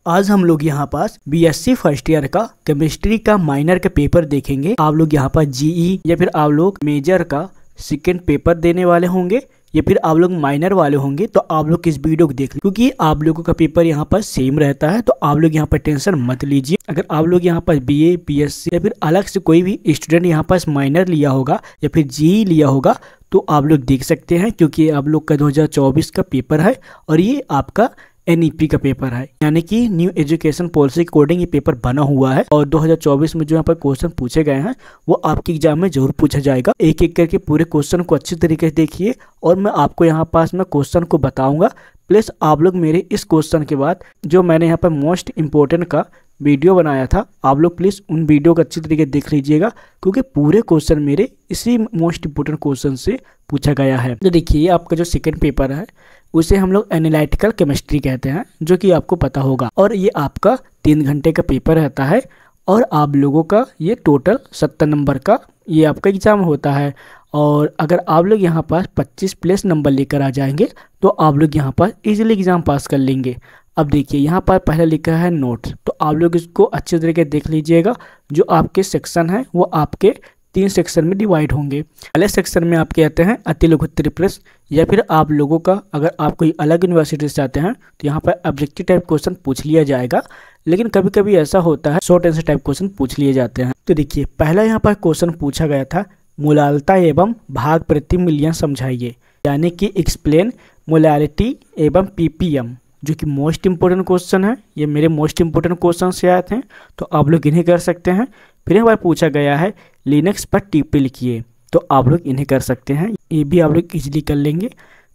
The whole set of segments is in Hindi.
आज हम लोग यहाँ पास बीएससी फर्स्ट ईयर का केमिस्ट्री का माइनर का पेपर देखेंगे। आप लोग यहाँ पास जीई या फिर आप लोग मेजर का सेकेंड पेपर देने वाले होंगे या फिर आप लोग माइनर वाले होंगे, तो आप लोग इस वीडियो को देख लीजिए क्योंकि आप लोगों का पेपर यहाँ पर सेम रहता है। तो आप लोग यहाँ पर टेंशन मत लीजिए। अगर आप लोग यहाँ पर बीए बीएससी या फिर अलग से कोई भी स्टूडेंट यहाँ पास माइनर लिया होगा या फिर जीई लिया होगा तो आप लोग देख सकते हैं, क्योंकि आप लोग का 2024 का पेपर है और ये आपका एनईपी का पेपर है, यानी कि न्यू एजुकेशन पॉलिसी अकॉर्डिंग ये पेपर बना हुआ है। और 2024 में जो यहाँ पर क्वेश्चन पूछे गए हैं वो आपके एग्जाम में जरूर पूछा जाएगा। एक एक करके पूरे क्वेश्चन को अच्छी तरीके से देखिए और मैं आपको यहाँ पास में क्वेश्चन को बताऊंगा। प्लस आप लोग मेरे इस क्वेश्चन के बाद जो मैंने यहाँ पर मोस्ट इम्पोर्टेंट का वीडियो बनाया था, आप लोग प्लीज़ उन वीडियो को अच्छी तरीके से देख लीजिएगा क्योंकि पूरे क्वेश्चन मेरे इसी मोस्ट इम्पोर्टेंट क्वेश्चन से पूछा गया है। तो देखिए आपका जो सेकंड पेपर है उसे हम लोग एनालिटिकल केमिस्ट्री कहते हैं, जो कि आपको पता होगा। और ये आपका 3 घंटे का पेपर रहता है और आप लोगों का ये टोटल 70 नंबर का ये आपका एग्जाम होता है। और अगर आप लोग यहाँ पास 25 प्लस नंबर लेकर आ जाएंगे तो आप लोग यहाँ पास इजीली एग्जाम पास कर लेंगे। अब देखिए यहाँ पर पहले लिखा है नोट्स, तो आप लोग इसको अच्छे तरीके देख लीजिएगा। जो आपके सेक्शन है वो आपके 3 सेक्शन में डिवाइड होंगे। पहले सेक्शन में आप कहते हैं अति लघुत्तरी प्रश्न, या फिर आप लोगों का अगर आप कोई अलग यूनिवर्सिटी से आते हैं तो यहाँ पर ऑब्जेक्टिव टाइप क्वेश्चन पूछ लिया जाएगा, लेकिन कभी कभी ऐसा होता है शॉर्ट आंसर टाइप क्वेश्चन पूछ लिए जाते हैं। तो देखिए पहला यहाँ पर क्वेश्चन पूछा गया था मोलालता एवं भाग प्रति मिलियन समझाइए, यानी कि एक्सप्लेन मोलालिटी एवं पीपीएम, जो कि मोस्ट इंपोर्टेंट क्वेश्चन है। ये मेरे मोस्ट इंपोर्टेंट क्वेश्चन से आए थे तो आप लोग इन्हें कर सकते हैं। फिर एक बार पूछा गया है लिनक्स पर टिप्पणी लिखिए, तो आप लोग इन्हें कर सकते हैं, ये भी आप लोग इजीली कर लेंगे।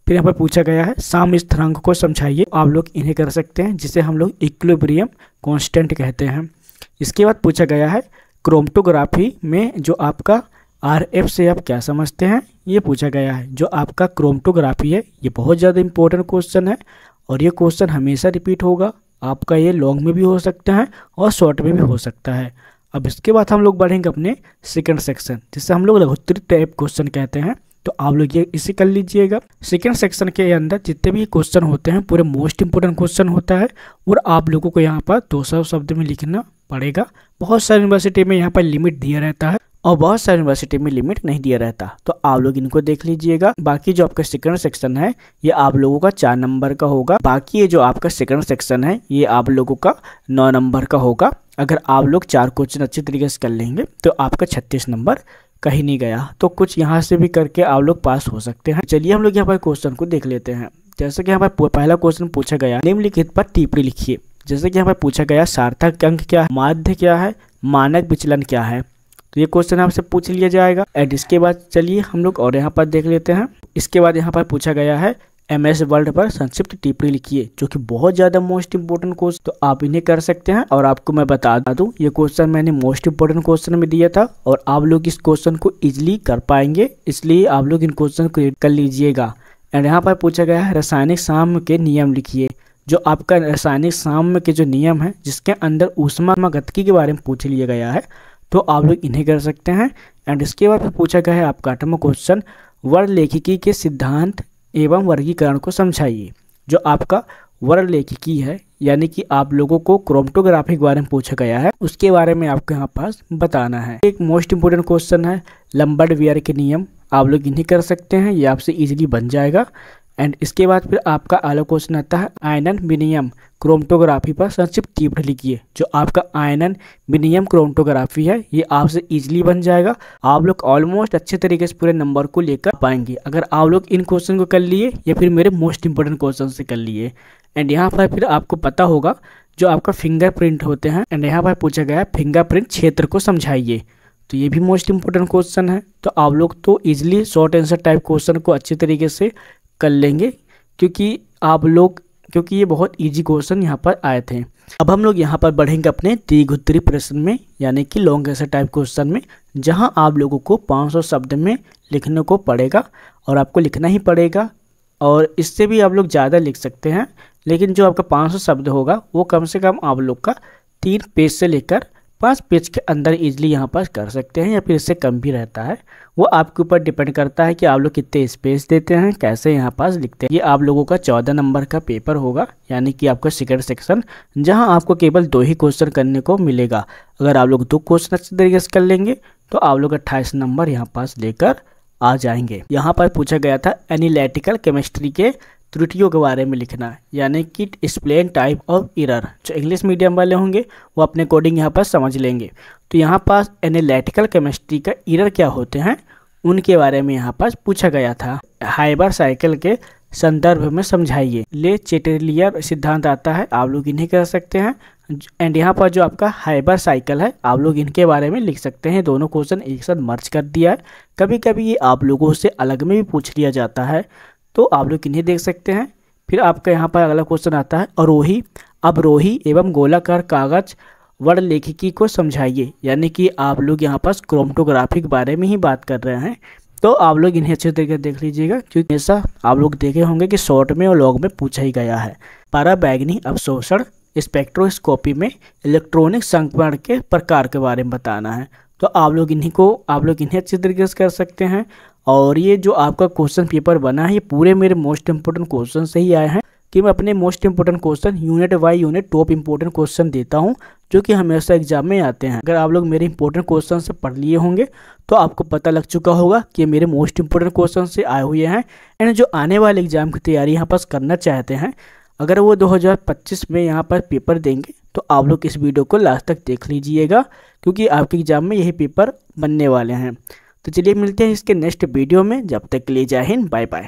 फिर यहाँ पर पूछा गया है साम स्थिरांक को समझाइए, आप लोग इन्हें कर सकते हैं, जिसे हम लोग इक्विलिब्रियम कांस्टेंट कहते हैं। इसके बाद पूछा गया है क्रोमेटोग्राफी में जो आपका आरएफ से आप क्या समझते हैं, ये पूछा गया है। जो आपका क्रोमेटोग्राफी है ये बहुत ज़्यादा इंपॉर्टेंट क्वेश्चन है और ये क्वेश्चन हमेशा रिपीट होगा। आपका ये लॉन्ग में भी हो सकता है और शॉर्ट में भी हो सकता है। अब इसके बाद हम लोग बढ़ेंगे अपने सेकंड सेक्शन, जिससे हम लोग लघुत्तरी टाइप क्वेश्चन कहते हैं, तो आप लोग ये इसे कर लीजिएगा। सेकंड सेक्शन के अंदर जितने भी क्वेश्चन होते हैं पूरे मोस्ट इंपोर्टेंट क्वेश्चन होता है और आप लोगों को यहाँ पर 200 शब्द में लिखना पड़ेगा। बहुत सारी यूनिवर्सिटी में यहाँ पर लिमिट दिया रहता है और बहुत सारी यूनिवर्सिटी में लिमिट नहीं दिया रहता, तो आप लोग इनको देख लीजिएगा। बाकी जो आपका सेकंड सेक्शन है ये आप लोगों का 4 नंबर का होगा। बाकी ये जो आपका सेकंड सेक्शन है ये आप लोगों का 9 नंबर का होगा। अगर आप लोग 4 क्वेश्चन अच्छे तरीके से कर लेंगे तो आपका 36 नंबर कहीं नहीं गया, तो कुछ यहाँ से भी करके आप लोग पास हो सकते हैं। चलिए हम लोग यहाँ पर क्वेश्चन को देख लेते हैं। जैसे कि यहाँ पर पहला क्वेश्चन पूछा गया निम्नलिखित पर टिप्पणी लिखिए। जैसे कि यहाँ पर पूछा गया सार्थक अंक क्या है, माध्य क्या है, मानक विचलन क्या है, तो ये क्वेश्चन आपसे पूछ लिया जाएगा। एंड इसके बाद चलिए हम लोग और यहाँ पर देख लेते हैं। इसके बाद यहाँ पर पूछा गया है एमएस वर्ड पर संक्षिप्त टिप्पणी लिखिए, जो कि बहुत ज़्यादा मोस्ट इंपोर्टेंट क्वेश्चन, तो आप इन्हें कर सकते हैं। और आपको मैं बता दूं ये क्वेश्चन मैंने मोस्ट इंपोर्टेंट क्वेश्चन में दिया था और आप लोग इस क्वेश्चन को इजीली कर पाएंगे, इसलिए आप लोग इन क्वेश्चन को रीड कर लीजिएगा। एंड यहाँ पर पूछा गया है रासायनिक साम्य के नियम लिखिए। जो आपका रासायनिक साम्य के जो नियम है जिसके अंदर ऊष्मागतिकी के बारे में पूछ लिया गया है, तो आप लोग इन्हें कर सकते हैं। एंड इसके बाद पूछा गया है आपका 8वां क्वेश्चन वर्णलेखिकी के सिद्धांत एवं वर्गीकरण को समझाइए। जो आपका वर्णलेखिकी है यानी कि आप लोगों को क्रोमेटोग्राफी के बारे में पूछा गया है, उसके बारे में आपको यहाँ पास बताना है। एक मोस्ट इंपोर्टेंट क्वेश्चन है लंबर्ट वियर के नियम, आप लोग इन्हें कर सकते हैं, ये आपसे इजीली बन जाएगा। एंड इसके बाद फिर आपका अगला क्वेश्चन आता है आयनन विनिमय क्रोमेटोग्राफी पर संक्षिप्त टिप्पणी लिखिए। जो आपका आयनन विनिमय क्रोमेटोग्राफी है ये आपसे इजीली बन जाएगा। आप लोग ऑलमोस्ट अच्छे तरीके से पूरे नंबर को लेकर पाएंगे अगर आप लोग इन क्वेश्चन को कर लिए या फिर मेरे मोस्ट इंपोर्टेंट क्वेश्चन से कर लिए। एंड यहाँ पर फिर आपको पता होगा जो आपका फिंगरप्रिंट होते हैं। एंड यहाँ पर पूछा गया है फिंगरप्रिंट क्षेत्र को समझाइए, तो ये भी मोस्ट इंपोर्टेंट क्वेश्चन है। तो आप लोग तो easily short answer type question को अच्छे तरीके से कर लेंगे क्योंकि ये बहुत इजी क्वेश्चन यहाँ पर आए थे। अब हम लोग यहाँ पर बढ़ेंगे अपने द्विघुत्तरी प्रश्न में, यानी कि लॉन्ग आंसर टाइप क्वेश्चन में, जहाँ आप लोगों को 500 शब्द में लिखने को पड़ेगा और आपको लिखना ही पड़ेगा। और इससे भी आप लोग ज़्यादा लिख सकते हैं, लेकिन जो आपका 500 शब्द होगा वो कम से कम आप लोग का 3 पेज से लेकर 5 पेज के अंदर इजीली यहाँ पास कर सकते हैं या फिर इससे कम भी रहता है। वो आपके ऊपर डिपेंड करता है कि आप लोग कितने स्पेस देते हैं, कैसे यहाँ पास लिखते हैं। ये आप लोगों का 14 नंबर का पेपर होगा, यानी कि आपका सेकंड सेक्शन, जहाँ आपको केवल 2 ही क्वेश्चन करने को मिलेगा। अगर आप लोग 2 क्वेश्चन अच्छे तरीके से कर लेंगे तो आप लोग 28 नंबर यहाँ पास लेकर आ जाएंगे। यहाँ पर पूछा गया था एनालिटिकल केमिस्ट्री के त्रुटियों के बारे में लिखना है, यानी कि एक्सप्लेन टाइप ऑफ एरर। जो इंग्लिश मीडियम वाले होंगे वो अपने कोडिंग यहाँ पर समझ लेंगे। तो यहाँ पास एनालिटिकल केमिस्ट्री का एरर क्या होते हैं उनके बारे में यहाँ पास पूछा गया था। हाइबर साइकिल के संदर्भ में समझाइए। ले चेटेलियर सिद्धांत आता है, आप लोग इन्हें कर सकते हैं। एंड यहाँ पर जो आपका हाइबर साइकिल है, आप लोग इनके बारे में लिख सकते हैं। दोनों क्वेश्चन एक साथ मर्ज कर दिया है। कभी कभी ये आप लोगों से अलग में भी पूछ लिया जाता है, तो आप लोग इन्हें देख सकते हैं। फिर आपका यहाँ पर अगला क्वेश्चन आता है अवरोही अवरोही एवं गोलाकार कागज वर्ण लेखिकी को समझाइए, यानी कि आप लोग यहाँ पास क्रोमेटोग्राफी के बारे में ही बात कर रहे हैं। तो आप लोग इन्हें अच्छे तरीके से देख लीजिएगा, क्योंकि ऐसा आप लोग देखे होंगे कि शॉर्ट में और लॉन्ग में पूछा ही गया है। पराबैंगनी अवशोषण स्पेक्ट्रोस्कोपी में इलेक्ट्रॉनिक संक्रमण के प्रकार के बारे में बताना है। तो आप लोग इन्हें अच्छे तरीके से कर सकते हैं। और ये जो आपका क्वेश्चन पेपर बना है, ये पूरे मेरे मोस्ट इंपोर्टेंट क्वेश्चन से ही आए हैं, कि मैं अपने most important question unit by unit top important question देता हूं, जो कि हमेशा एग्जाम में आते हैं। अगर आप लोग मेरे इंपोर्टेंट क्वेश्चन से पढ़ लिए होंगे तो आपको पता लग चुका होगा कि मेरे मोस्ट इंपोर्टेंट क्वेश्चन से आए हुए हैं। एंड जो आने वाले एग्जाम की तैयारी यहाँ पास करना चाहते हैं, अगर वो 2025 में यहाँ पर पेपर देंगे, तो आप लोग इस वीडियो को लास्ट तक देख लीजिएगा, क्योंकि आपके एग्जाम में यही पेपर बनने वाले हैं। तो चलिए मिलते हैं इसके नेक्स्ट वीडियो में। जब तक के लिए जय हिंद, बाय बाय।